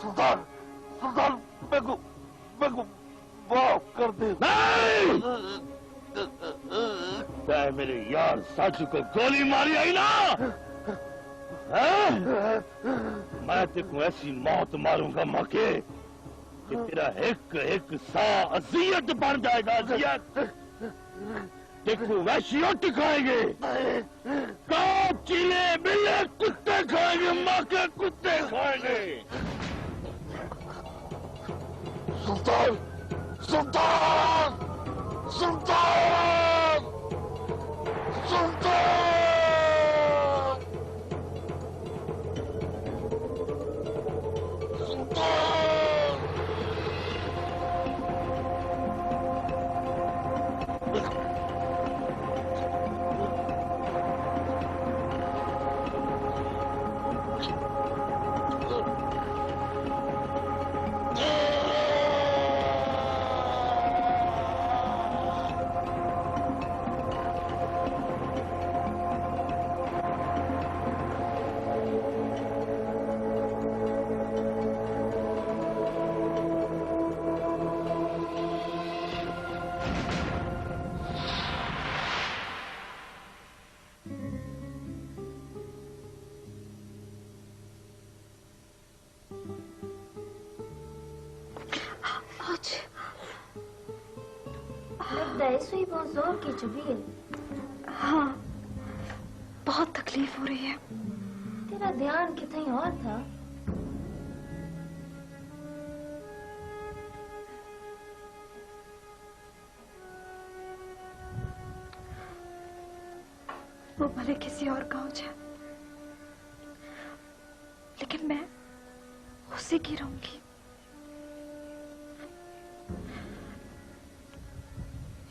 सुल्तान, सुल्तान मेरे को माफ कर दे। नहीं, मेरे यार साजू को गोली मारी आई ना, मैं तेको ऐसी मौत मारूंगा मौके कि तेरा एक एक सा अजियत बन जाएगा, अजियत। देखो वैसी उठ खाएंगे, कांप, चीले, बिल्ले, कुत्ते खाएंगे, माँ के कुत्ते खाएंगे। सुल्तान, सुल्तान, सुल्तान, सुल्तान। सुई बहुत जोर की चुभी है। हाँ, बहुत तकलीफ हो रही है। तेरा ध्यान कहीं और था। वो भले किसी और गांव जाए, लेकिन मैं उसी की रहूंगी।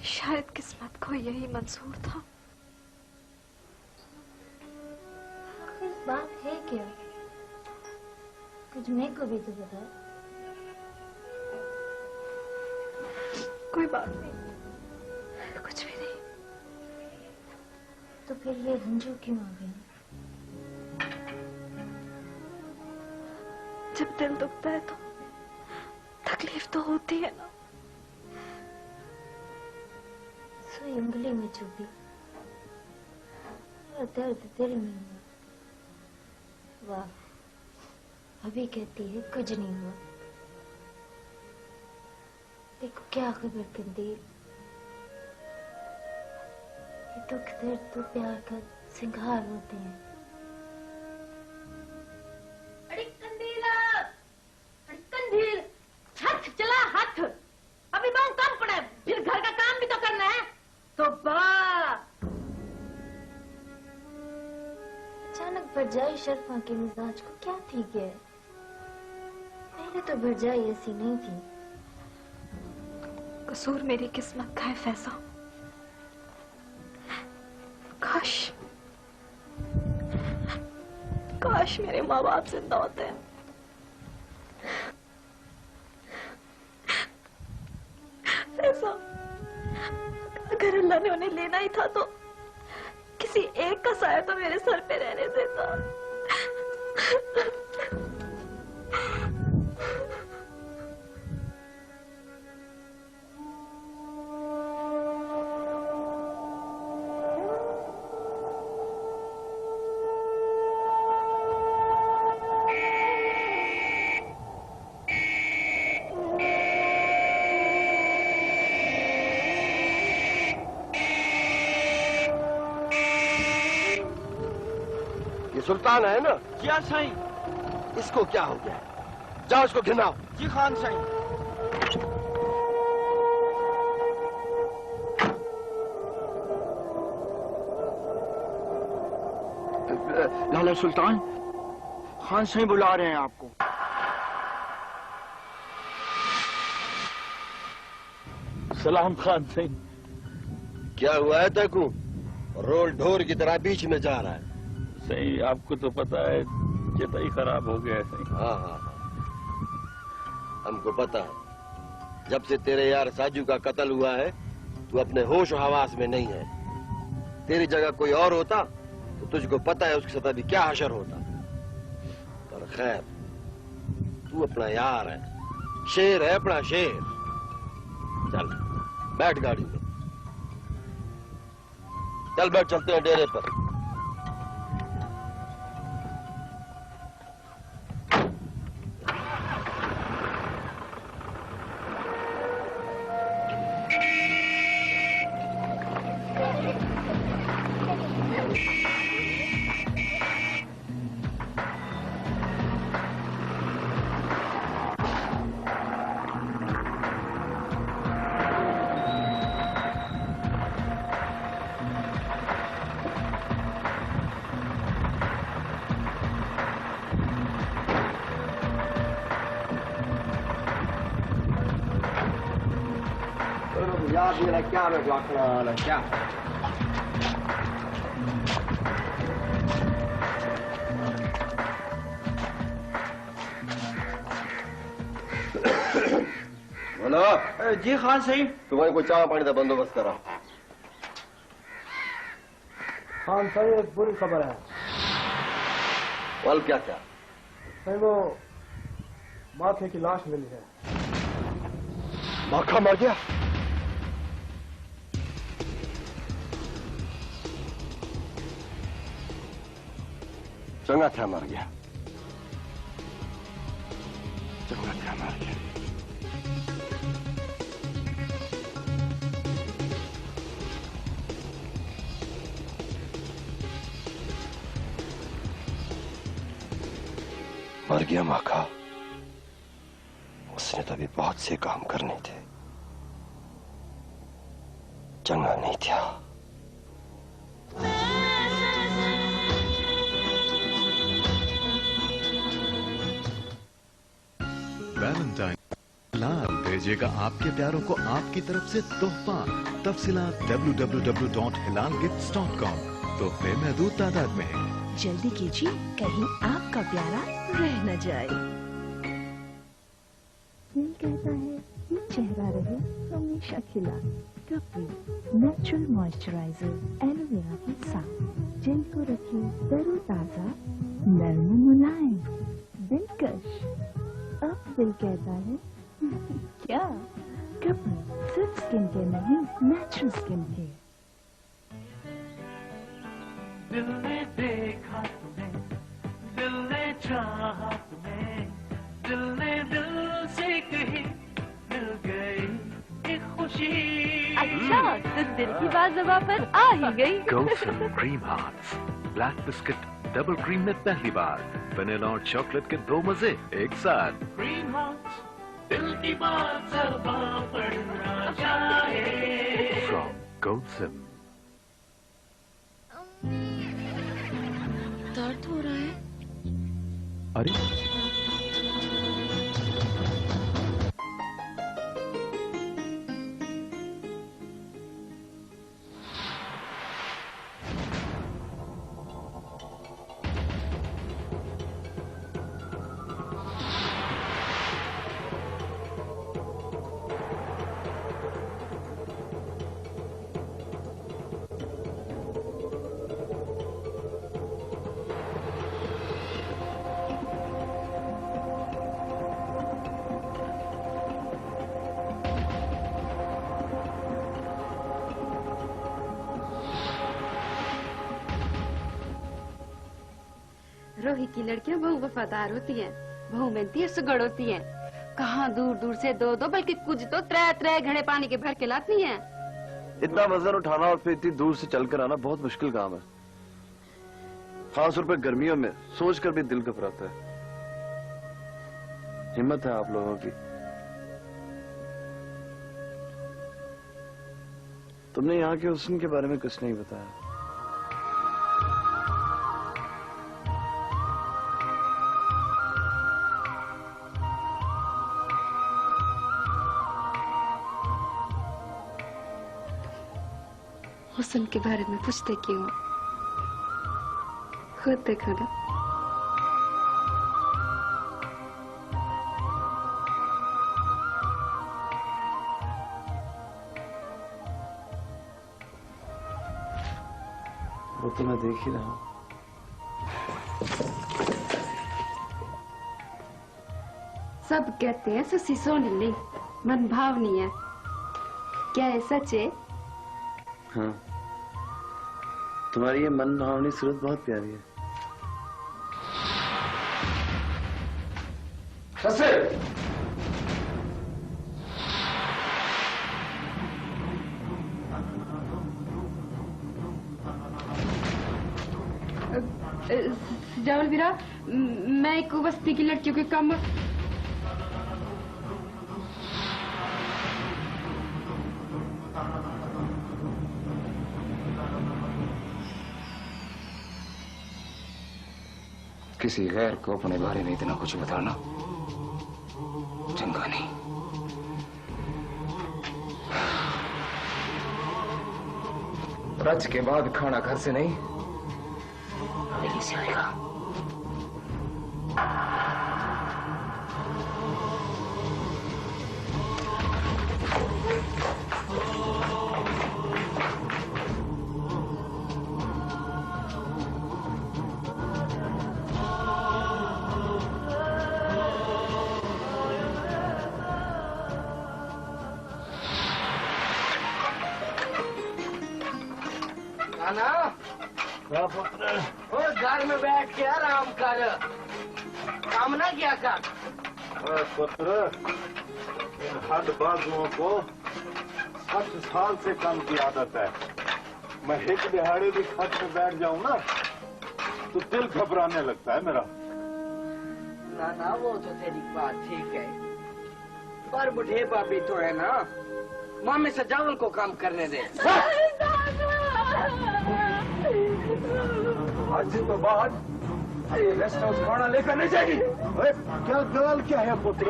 शायद किस्मत को यही मंजूर था। इस बात है क्या? कुछ मेरे को भी तो बता। कोई बात नहीं, कुछ भी नहीं। तो फिर ये हंजू क्यों आ गए? जब दिल दुखता है तो तकलीफ तो होती है ना। सुई उंगली में चुभी और दर्द दिल में हुआ। वाह, अभी कहती है कुछ नहीं हुआ। देखो क्या खबर कंदील, ये दुख दर्द तो प्यार का सिंगार होते हैं। अरे कंदीला, अरे कंदील, हाथ चला हाथ। अभी बहुत काम पड़ा है, फिर घर का काम भी तो करना है। तो अचानक भरजाई शर्फा के मिजाज को क्या थी क्या? पहले तो भरजाई ऐसी नहीं थी। कसूर मेरी किस्मत का है फैजा। काश मेरे माँ बाप जिंदा होते हैं। फैजा, अगर अल्लाह ने उन्हें लेना ही था तो किसी एक का साया तो मेरे सर पे रहने देता। सुल्तान है ना? क्या साईं? इसको क्या हो गया? जाओ इसको घिनाओ। जी खान साईं। लाला सुल्तान, खान साईं बुला रहे हैं आपको। सलाम खान साईं। क्या हुआ है तेको? रोल ढोर की तरह बीच में जा रहा है। सही, आपको तो पता है चेता ही खराब हो गया है। सही। हाँ हाँ हाँ, हमको पता है। जब से तेरे यार साजू का कत्ल हुआ है तू अपने होश और हवास में नहीं है। तेरी जगह कोई और होता तो तुझको पता है उसके साथ भी क्या हशर होता। पर खैर, तू अपना यार है, शेर है अपना शेर। चल बैठ गाड़ी में, चल बैठ, चलते हैं डेरे पर। Hier la chiave qua, la chiave. बोलो जी खान सही। तुम्हारे को चाय पानी का बंदोबस्त करा। खान साहब एक बुरी खबर है। बोल क्या क्या? सही वो माथे की लाश मिली है। माखा मर गया? चंगा क्या मर गया? चंगा क्या मर गया? मर गया माखा। उसने तो अभी बहुत से काम करने थे, चंगा नहीं था। वैलेंटाइन लाल भेजेगा आपके प्यारों को आपकी तरफ से तोहफा। तफसीलात www.hilalgifts.com। तोहफे महदूद तादाद में है, जल्दी कीजिए, कहीं आपका प्यारा रह न जाए। दिल कहता है ये चेहरा रहे हमेशा खिला। कपड़ी नेचुरल मॉइस्चराइजर एलोवेरा के साथ जेल को रखिए तरोताजा, नरम मुलायम, दिलकश। अब दिल कहता है क्या? कपड़ी सिर्फ स्किन केयर नहीं, नेचुरल स्किन केयर। दिल ने देखा तुम्हें, दिल ने चाहा तुम्हें, दिल ने दिल से कही, मिल गई एक खुशी। अच्छा, तो दिल की बात ज़बान पर आ ही गई। गोल्सन cream hearts black biscuit double cream में पहली बार वनीला और चॉकलेट के दो मजे एक साथ। क्रीम हार्ट्स, दिल की बात ज़बान पर ना जाए। फ्रॉम गोल्सन। दर्द हो रहा है? अरे रोही की लड़कियां बहु वफादार होती हैं, बहु मेहनती और सुगड़ होती हैं। कहाँ दूर दूर से दो दो बल्कि कुछ तो त्रै त्रै घड़े पानी के भर के लाती हैं। इतना वजन उठाना और फिर इतनी दूर से चलकर आना बहुत मुश्किल काम है, खासतौर पर गर्मियों में। सोचकर भी दिल घबराता है। हिम्मत है आप लोगों की। तुमने यहाँ के हुस्न के बारे में कुछ नहीं बताया। हुस्न के बारे में पूछते क्यों? खुद देखो ना। वो तो मैं देख ही रहा हूं। सब कहते हैं ससी सोनीली मन भावनी है, क्या है सच है? हाँ, तुम्हारी ये मन भावनी सूरत बहुत प्यारी है। ससे जावल वीरा, मैं एक बस्ती की लड़कियों के काम किसी गैर को अपने बारे में इतना कुछ बताना चंगा नहीं। रच के बाद खाना घर से नहीं नहीं से आएगा। घर में बैठ के आराम कर, काम ना किया कर। पुत्र, इन हद बाजुओं को 60 साल से काम की आदत है। मैं एक दिहाड़े भी खट में बैठ जाऊं ना तो दिल घबराने लगता है मेरा। ना वो तो तेरी बात ठीक है, पर बुढ़े बाबी तो है ना, मामे सजावल को काम करने दे। आज तो बाद रेस्ट हाउस खाना लेकर नहीं जाएगी। क्या गल क्या है पुत्र?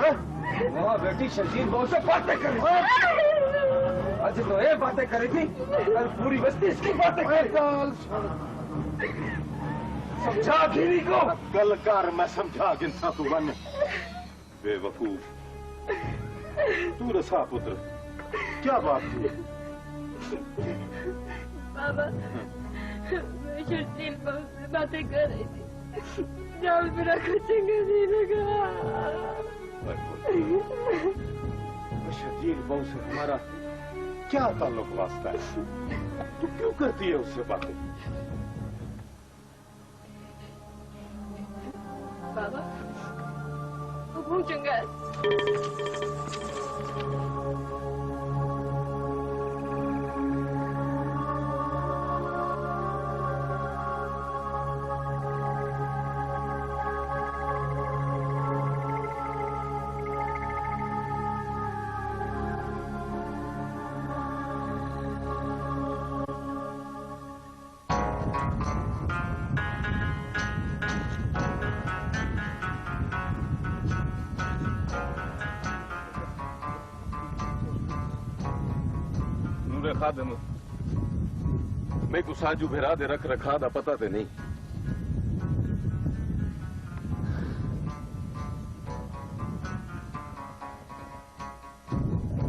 वहाँ बेटी शर्जील बहू से बातें कर रही थी। आज तो ये बातें करी थी, कल पूरी बस्ती इसकी बातें करी। समझा घीरी को। कल कर मैं समझा गिनसा तू बन बेवकूफ। तू रसा पुत्र, क्या बात थी? बाबा, मैं शर्जील बहू से बातें कर रही थी, जाल मेरा कुछ नहीं लगा। शर्जील बहू से हमारा क्या ताल्लुक वास्ता है? तू क्यों करती है उससे बातें? बाबा, वो बहुत चंगा है। खादम मैं को साजू भेरा दे रख रखा दा पता ते नहीं।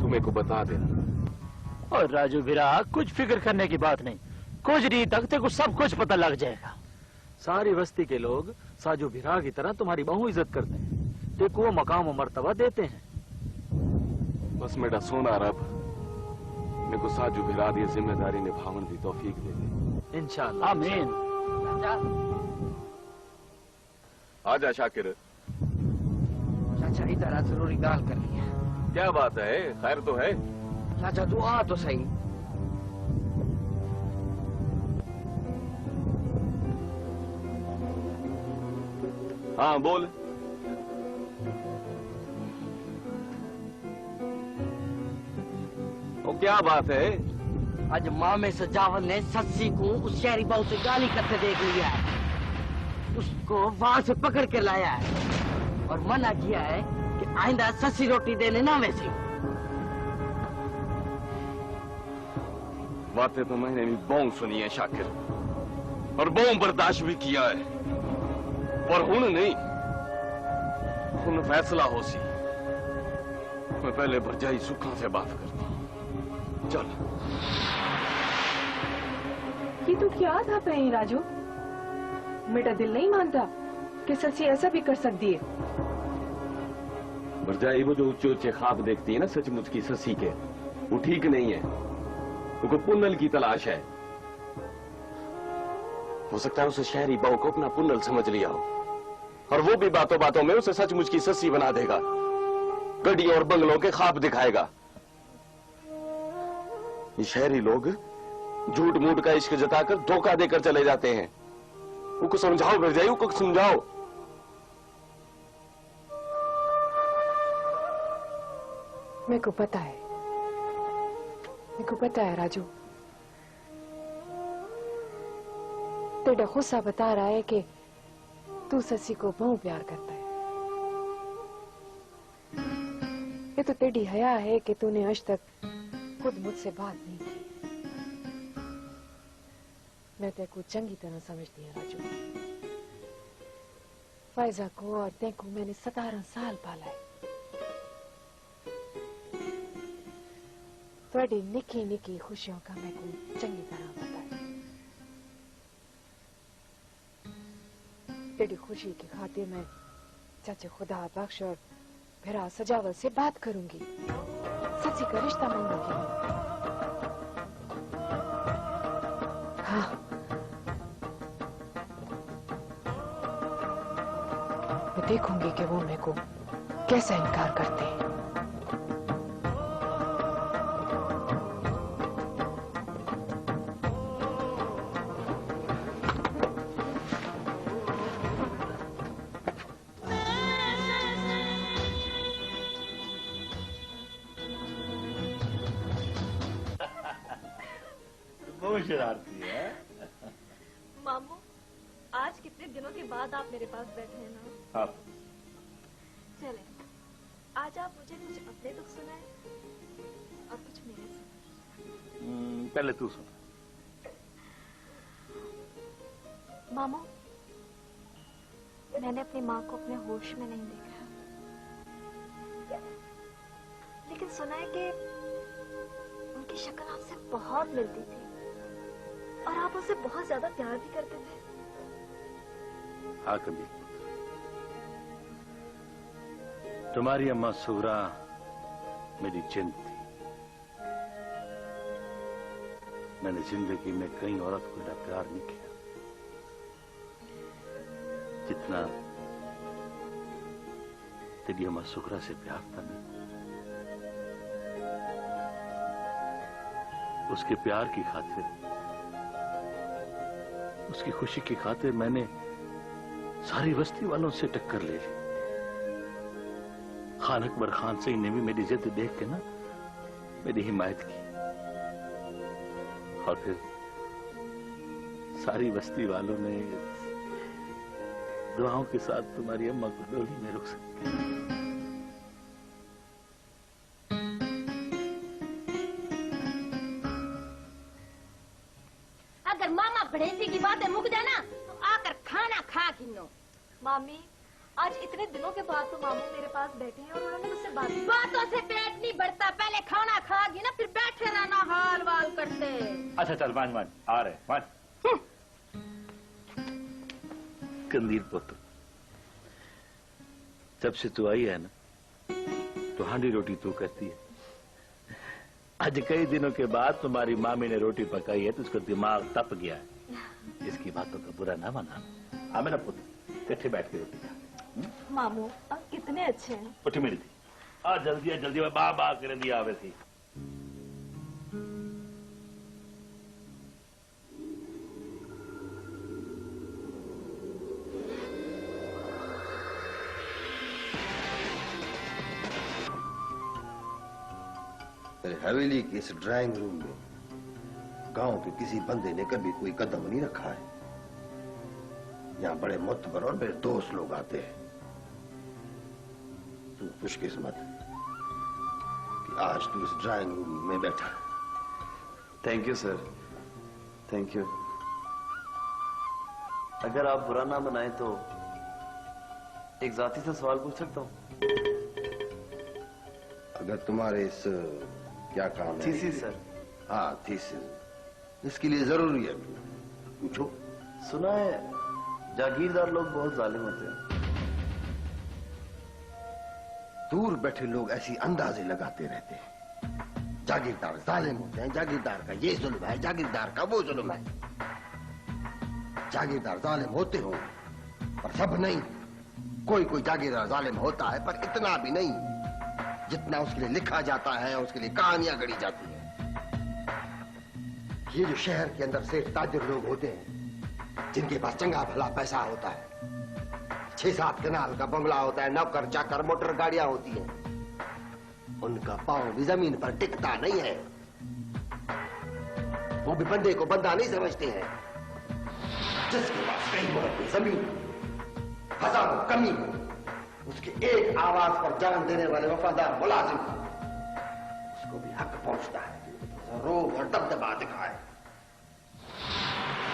तुम्हें को बता दे। और राजू भिरा, कुछ फिक्र करने की बात नहीं, कुछ नहीं तकते को सब कुछ पता लग जाएगा। सारी बस्ती के लोग साजू भिरा की तरह तुम्हारी बहु इज्जत करते हैं, देखो वो मकाम और मर्तबा देते हैं। बस मेरा सोना रब मेरे को साजू भिरा दी जिम्मेदारी निभावन की तौफीक दे दे। इंशाअल्लाह आमीन। आजा शाकिर। चाचा इधर जरूरी गाल करनी है। क्या बात है? खैर तो है? चाचा तू आ तो सही। हाँ बोल। वो क्या बात है? आज मामे सजावल ने सस्सी को उस शहरी बहू से गाली करते देख लिया है, उसको वहां से पकड़ के लाया है और मना किया है कि आइंदा सस्सी रोटी देने ना वैसी। बातें तो मैंने भी बहुत सुनी है शाकिर, और बहुत बर्दाश्त भी किया है, पर हुन नहीं, हुन फैसला हो सी। मैं पहले भरजाई सुखा से बात करती। चल। ये तो क्या था पहले राजू? मेरा दिल नहीं मानता कि सच्ची ऐसा भी कर सकती है। भरजाई वो जो ऊंचे ऊंचे ख्वाब देखती है ना सचमुच की ससी के, वो ठीक नहीं है। वो पुन्नल की तलाश है। हो सकता है उसे शहरी बहू को अपना पुन्नल समझ लिया हो, और वो भी बातों बातों में उसे सचमुच की ससी बना देगा, गड्डियों और बंगलों के ख्वाब दिखाएगा। ये शहरी लोग झूठ मूठ का इश्क जताकर धोखा देकर चले जाते हैं। उनको समझाओ भरजाई, उनको समझाओ। मेरे को पता है राजू, तेरा गुस्सा बता रहा है कि तू ससी को बहुत प्यार करता है। ये तो तेरी हया है कि तूने आज तक खुद मुझसे बात नहीं की। मैं तेरे को चंगी तरह समझती हूँ राजू। फायजा को और तेरे को मैंने 17 साल पाला है। थोड़ी निकी निकी खुशियों का मैं को चंगी तरह पता है। तेरी खुशी की खातिर मैं चाचे खुदा बख्श और फिरा सजावल से बात करूंगी, सच्ची का रिश्ता मांगूंगी। हाँ, मैं देखूंगी कि वो मेरे को कैसे इनकार करते हैं। शरारती है। मामू, आज कितने दिनों के बाद आप मेरे पास बैठे हैं ना। हाँ। चले, आज आप मुझे कुछ अपने दुख सुनाए और कुछ मेरे सुनाए। पहले तू सुन। मामू, मैंने अपनी माँ को अपने होश में नहीं देखा, लेकिन सुना है कि उनकी शक्ल आपसे बहुत मिलती थी और आप उसे बहुत ज्यादा प्यार भी करते थे। हाँ कभी तुम्हारी अम्मा सुगरा मेरी जिंद थी। मैंने जिंदगी में कई औरत को इतना प्यार नहीं किया जितना तेरी अम्मा सुगरा से प्यार था। नहीं, उसके प्यार की खातिर, उसकी खुशी की खातिर मैंने सारी बस्ती वालों से टक्कर ले ली। खान अकबर खान सिंह ने भी मेरी जिद देख के ना मेरी हिमायत की, और फिर सारी बस्ती वालों ने दुआओं के साथ तुम्हारी अम्मा को डोली में रुक सकी। बढ़ेसी की बातें मुक जाना तो आकर खाना खा गिनो। मामी, आज इतने दिनों के बाद तो मामू मेरे पास बैठे हैं और उन्होंने मुझसे बातों से पेट नहीं बढ़ता। पहले खाना खा गिना, फिर बैठे रहना हाल वाल करते। अच्छा चल मान मान आ रहे मान। कंदील पुत्र, जब से तू आई है ना तो हांडी रोटी तू करती है। आज कई दिनों के बाद तुम्हारी मामी ने रोटी पकाई है तो उसका दिमाग तप गया है। इसकी बातों का बुरा ना माना। हाँ मेरा पुत्र, इकट्ठे बैठ के रोटी खा। मामू आप कितने अच्छे हैं। उठी मेरी थी, आ जल्दी बा बा कर दिया आवे थी। हवेली के इस ड्राइंग रूम में गांव के किसी बंदे ने कभी कोई कदम नहीं रखा है। यहाँ बड़े मुतबर और मेरे दोस्त लोग आते हैं। तू खुशकिस्मत कि आज तू इस ड्राइंग रूम में बैठा। Thank you sir, thank you. अगर आप बुरा ना मनाएं तो एक जाती सा सवाल पूछ सकता हूँ? अगर तुम्हारे इस क्या काम है? Thesis sir. हाँ थीसिस, इसके लिए जरूरी है पूछो। सुना है जागीरदार लोग बहुत जालिम होते हैं। दूर बैठे लोग ऐसी अंदाजे लगाते रहते हैं। जागीरदार जालिम होते हैं, जागीरदार का ये जुल्म है, जागीरदार का वो जुल्म है। जागीरदार जालिम होते हो पर सब नहीं। कोई कोई जागीरदार जालिम होता है पर इतना भी नहीं जितना उसके लिए लिखा जाता है, उसके लिए कहानियां गढ़ी जाती है। ये जो शहर के अंदर सेठ ताजिर लोग होते हैं जिनके पास चंगा भला पैसा होता है, 6-7 कनाल का बंगला होता है, नौकर चाकर मोटर गाड़ियां होती हैं, उनका पांव भी जमीन पर टिकता नहीं है। वो भी बंदे को बंदा नहीं समझते हैं। जिसके पास कई मोहर जमीन, हजारों कमी हो, उसके एक आवाज पर जान देने वाले वफादार मुलाजिम, उसको भी हक पहुंचता है रोब और दबदबा दिखाए।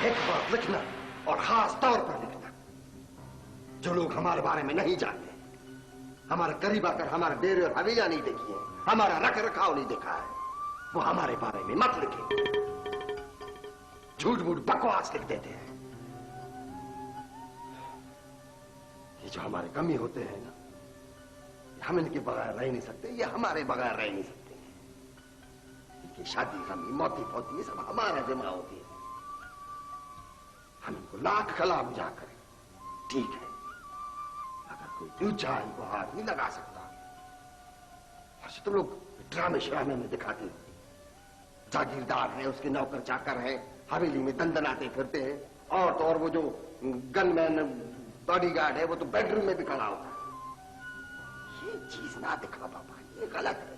एक बात लिखना और खास तौर पर लिखना, जो लोग हमारे बारे में नहीं जानते, हमारे करीब आकर हमारे डेरे और हवेलियां नहीं देखी है, हमारा रख रखाव नहीं देखा है, वो हमारे बारे में मत लिखे। झूठ मूठ बकवास लिख देते हैं। ये जो हमारे कमी होते हैं ना, हम इनके बगैर रह नहीं सकते, ये हमारे बगैर रह नहीं सकते। इनकी शादी कमी मौती फौती ये सब हमारा जिम्मा होती है। हम इनको लाख कला बुझा करें ठीक है, अगर कोई ऊंचा इनको हाथ नहीं लगा सकता। और तुम लोग ड्रामे श्रामे में दिखाते हो, जागीरदार है, उसके नौकर चाकर है, हवेली में दंदनाते फिरते हैं, और तो और वो जो गनमैन बॉडीगार्ड है वो तो बेडरूम में भी खड़ा होता है। ये चीज ना दिखा बाबा, ये गलत है,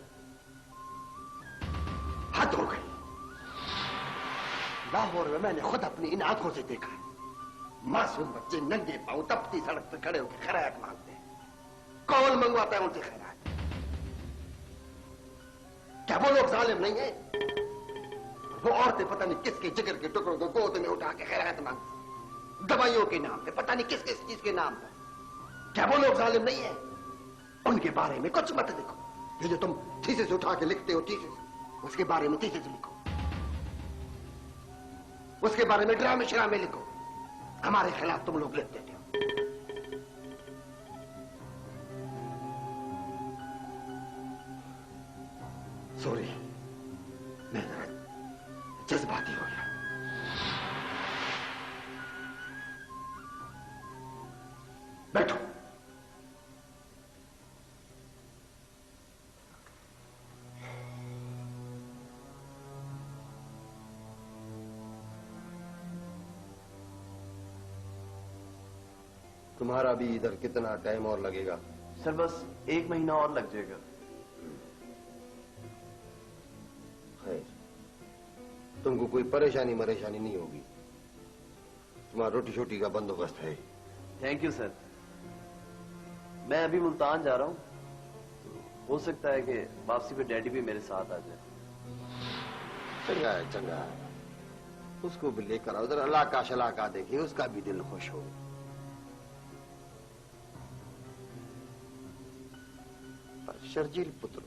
हद हो गई। लाहौर में मैंने खुद अपनी इन आंखों से देखा है, मासूम बच्चे नंगे पांव तपती सड़क पर खड़े होकर खैरात मांगते हैं। कौन मंगवाता है उनसे खैरात? क्या वो लोग जालिम नहीं है? वो औरतें पता नहीं किसके जिगर के टुकड़ों को गोद में उठा के खैरात मांगती, दवाइयों के नाम पे, पता नहीं किस किस चीज के नाम पर। क्या वो लोग जालिम नहीं है? उनके बारे में कुछ मत लिखो। ये जो तुम थीसिस उठा के लिखते हो थीसिस, उसके बारे में थीसिस लिखो, उसके बारे में ड्रामे श्रामे लिखो। हमारे खिलाफ तुम लोग लिख देते हो। सॉरी, मैं जज्बाती हो गया। बैठो। तुम्हारा भी इधर कितना टाइम और लगेगा? सर बस 1 महीना और लग जाएगा। खैर, तुमको कोई परेशानी नहीं होगी। तुम्हारा रोटी शोटी का बंदोबस्त है। Thank you sir. मैं अभी मुल्तान जा रहा हूँ, हो सकता है कि वापसी पे डैडी भी मेरे साथ आ जाए। चंगा है, चंगा है, उसको भी लेकर आओ, उधर इलाका शलाका देखिए, उसका भी दिल खुश हो। पर शर्जील पुत्र,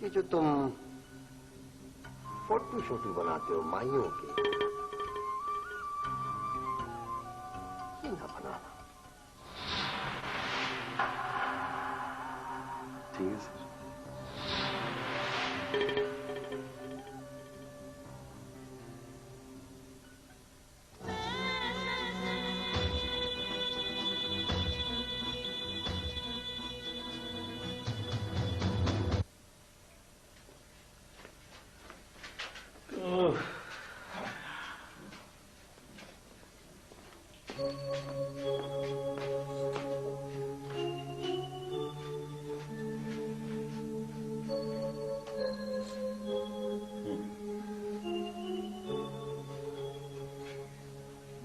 ये जो तुम फोटो शोटू बनाते हो माइयों के, ये ना बनाना। ठीक है सर।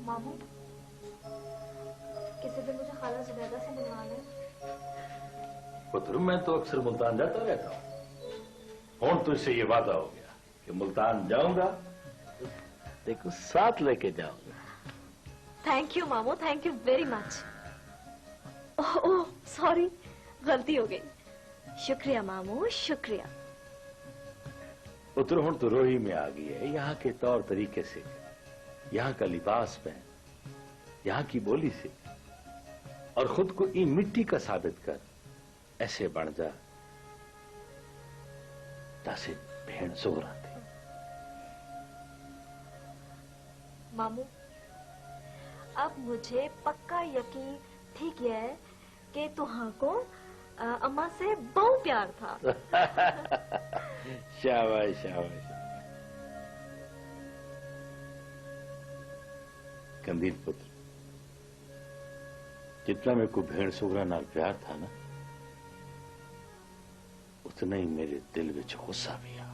मामू, किसी दिन मुझे खाला जुबैदा से मिलवा लें। पुत्र, मैं तो अक्सर मुल्तान जाता रहता हूँ। और तो इससे ये वादा हो गया कि मुल्तान जाऊंगा, देखो साथ लेके जाऊंगा। थैंक यू मामू, thank you very much. Oh sorry, गलती हो गई। शुक्रिया मामू, शुक्रिया। पुत्र, हुण तो रोही में आ गई है। यहाँ के तौर तरीके से, यहाँ का लिबास पहन, यहाँ की बोली से, और खुद को ई मिट्टी का साबित कर ऐसे बन जा तासे भेड़ सोरा थी। मामू, अब मुझे पक्का यकीन थी गया है कि तुहां को अम्मा से बहुत प्यार था। शाबाश शाबाश। कंदील पुत्र, जितना मेरे को भेड़ सुगरा नाल प्यार था ना, उतना ही मेरे दिल विच गुस्सा भी आ।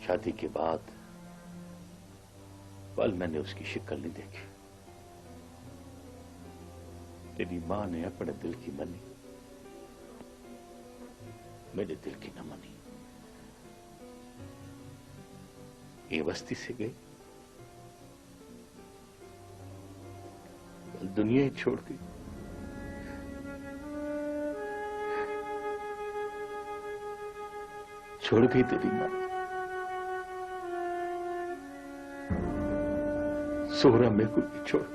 शादी के बाद पल मैंने उसकी शक्ल नहीं देखी। तेरी मां ने अपने दिल की मनी, मेरे दिल की न मनी। ये बस्ती से गई, दुनिया ही छोड़ दी। छोड़ गई तेरी मां। सोहरा मेरे को भी छोड़।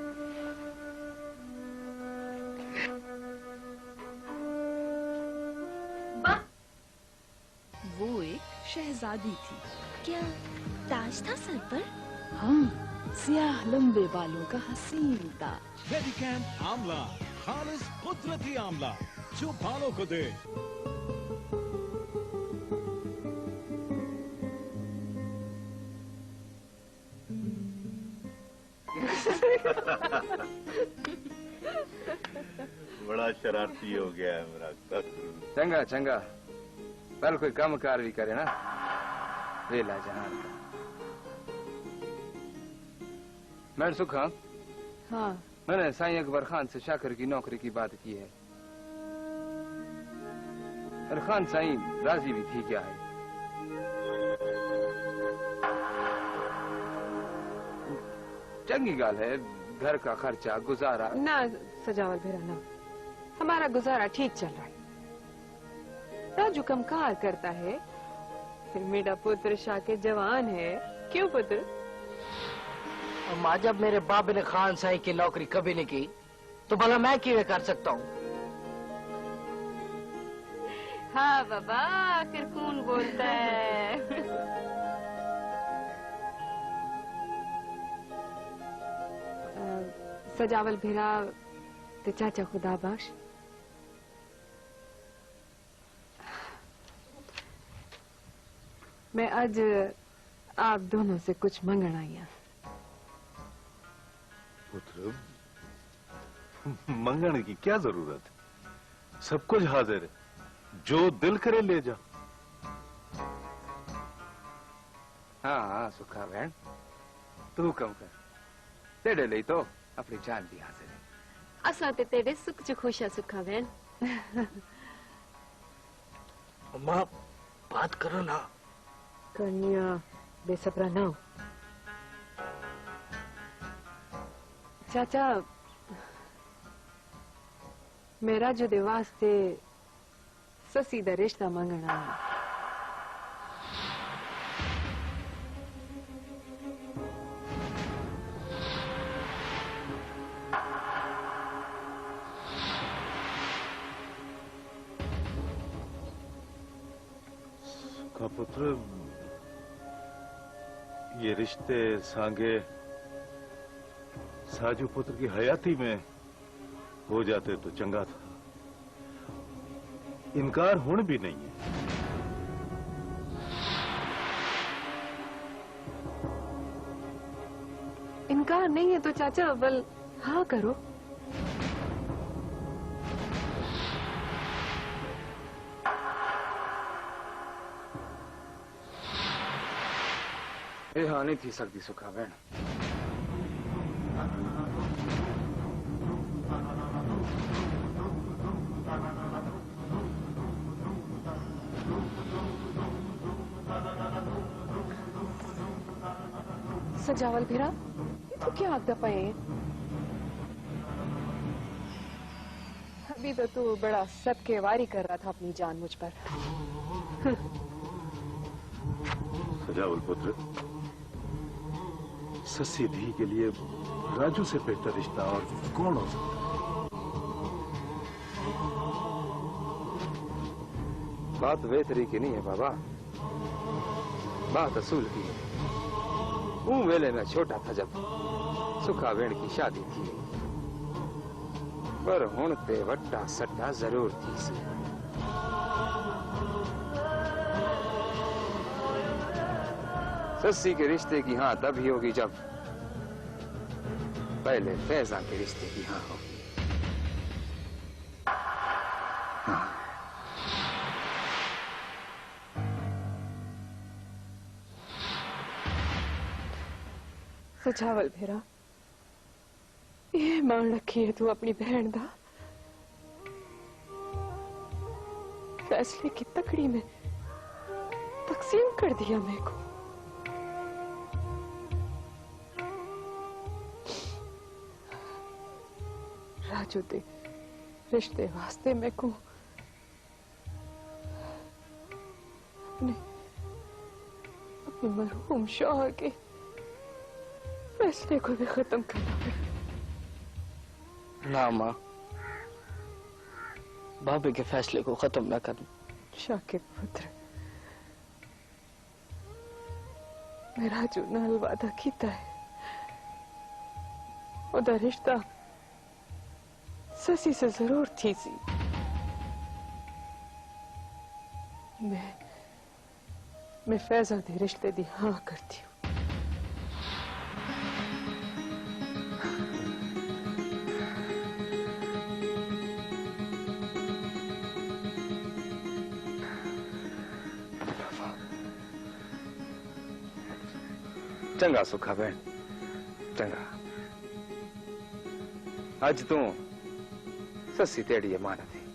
वो एक शहजादी थी। क्या ताज था सर पर? हाँ, सियाह लंबे बालों का हसीन ताज। मेडिकैन आमला, खालिस कुदरती आमला जो बालों को दे। बड़ा शरारती हो गया है मेरा कसूर। चंगा चंगा, पर कोई कम कार भी करे ना, वेला जहान का। मैं सुखा। हाँ, मैंने साईं अकबर खान से शाकर की नौकरी की बात की है, और खान साईं राजी भी थी क्या है। चंगी गाल है, घर का खर्चा गुजारा। ना सजावल भेरा ना, हमारा गुजारा ठीक चल रहा है। राजू कमकार करता है, फिर मेरा पुत्र शाके जवान है। क्यों पुत्र? माँ, जब मेरे बाप ने खान साई की नौकरी कभी नहीं की, तो भला मैं क्यों कर सकता हूँ? हाँ बाबा, आखिर कौन बोलता है? सजावल भेरा ते चाचा खुदा बख्श, मैं आज आप दोनों से कुछ मंगण आई हूं। पुत्र, मंगने की क्या जरूरत है? सब कुछ हाजिर है, जो दिल करे ले जा। हाँ हाँ सुखा बहन, तू कम कर, तेरे लिए तो अपनी जान भी हाजिर है। असा ते तेरे सुख च खुश है सुखा बहन। अम्मा, बात करो ना। कन्या बेसब्रा ना हो। चाचा, मेरा जो दे वास्ते ससी दा रिश्ता मंगना है। का पुत्र, ये रिश्ते सांगे साजू पुत्र की हयाती में हो जाते तो चंगा था। इनकार होने भी नहीं है। इनकार नहीं है तो चाचा बल हाँ करो। ये हाँ नहीं थी सकती सुखा बहन। सजावल भेरा, ये तो क्या आगदा पाए? अभी तो तू बड़ा सबके वारी कर रहा था अपनी जान मुझ पर। सजावल पुत्र, सस्सी धी के लिए राजू से बेहतर रिश्ता और कौन हो सकता है? बात बेहतरी की नहीं है बाबा, बात असूल की है। वो वेले में छोटा था जब सुखा वेण की शादी थी, पर हुण ते वड्डा सट्टा जरूर थी सी। सस्सी के रिश्ते की हाँ तब ही होगी जब पहले फैजा के रिश्ते की हाँ होगी। सजावल भेरा, ये मान रखी है तू अपनी बहन दा फैसले की तकड़ी में तकसीम कर दिया मेरे को। राजू दे रिश्ते वास्ते मेरे को अपने मरहूम शौहर के फैसले को भी खत्म करना पड़ा। ना माँ, भाभी के फैसले को खत्म ना कर। शाकिर पुत्र, मैं राजू नाल वादा कीता है, ओदा रिश्ता ससी से जरूर थी सी। मैं फैजा दे रिश्ते दी हाँ करती हूँ। चंगा सुखा बहन, चंगा। अज तू ससी तेड़ी अमानत है।